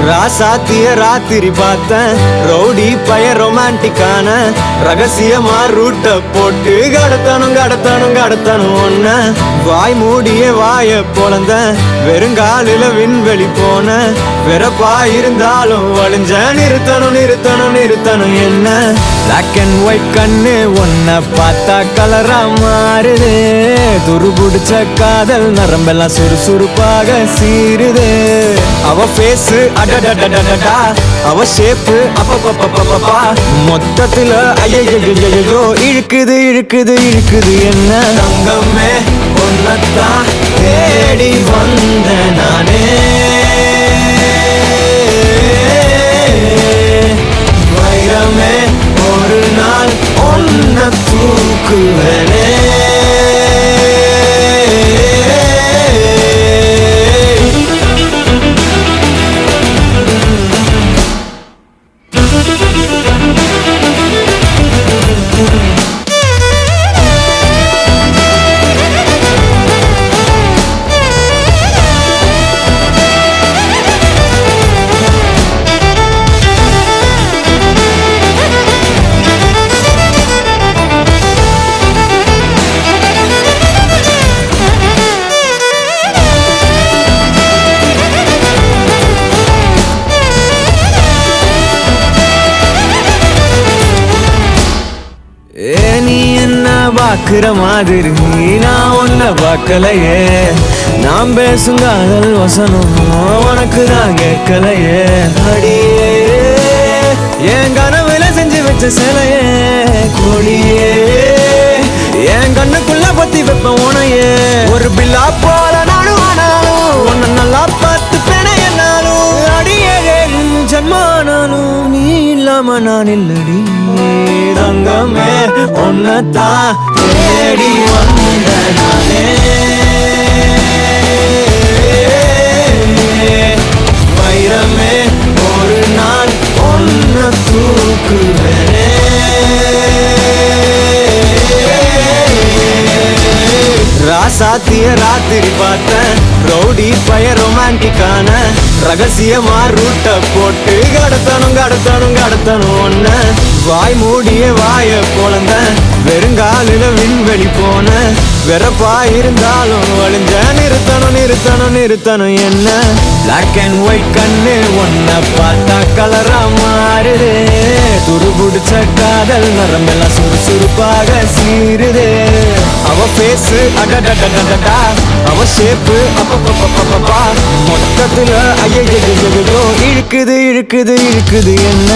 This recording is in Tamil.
ராசாத்திய ராத்திரி பார்த்தேன் ரவுடி பய ரொமான்டிக்கான ரகசியமா ரூட்ட போட்டு கடத்தணும் ஒன்ன வாய் மூடிய வாய பொழந்த வெறுங்காலில விண்வெளி போன வெறப்பா இருந்தாலும் வழிஞ்ச நிறுத்தணும் என்ன பிளாக் அண்ட் ஒயிட் கண்ணு ஒன்ன பார்த்தா கலரா மாறுது துருபுடிச்ச காதல் நரம்பெல்லாம் சுறுசுறுப்பாக சீருது அவ பேசு அடடடடடடா அவ ஷேப்பு அப்பப்பப்பப்பப்பா மொத்தத்துல ஐயோ இழுக்குது என்ன தங்கமே ஒன்னத்தான் தேடி வந்த நானே வைரமே ஒரு நாள் ஒன்ன தூக்குவனே நீ என்ன பாக்குற மாதிரி நான் ஒன்ன பார்க்கலையே நான் பேசும் காதல் வசனம் உனக்கு தான் கேட்கலையே அடியே என் கனவுல செஞ்சு வச்ச சிலையே கொடியே என் கண்ணுக்குள்ள பத்தி வைப்ப உனையே ஒரு பில்லா போல நானும் ஆனாலும் உன்னை நல்லா பார்த்து பெண என்னாலும் அடியே ஜன்மானாலும் நீ இல்லாம நான் இல்லடி தங்கமே ஒன்னத்தான் தேடி வந்த நானே வைரமே ஒரு நாள் ஒன்ன தூக்குவனே ராசாத்திய ராத்திரி பார்த்தேன் ரவுடி பய ரொமான்டிக்கான ரகசியமா ரூட்ட போட்டு கடத்தணும் ஒன்ன வாய் மூடிய வாய பொழந்த வெறுங்காலில விண்வெளி போன வெறப்பா இருந்தாலும் வழிஞ்ச நிறுத்தணும் என்ன பிளாக் அண்ட் ஒயிட் கண்ணு ஒன்ன பார்த்தா கலரா மாறுது துருபுடிச்ச காதல் நரம்பெல்லாம் சுறுசுறுப்பாக சீருது அவ பேசு அடடடடடா அவ ஷேப்பு அப்பப்பப்பப்பப்பா மொத்தத்துல ஐயோ இழுக்குது என்ன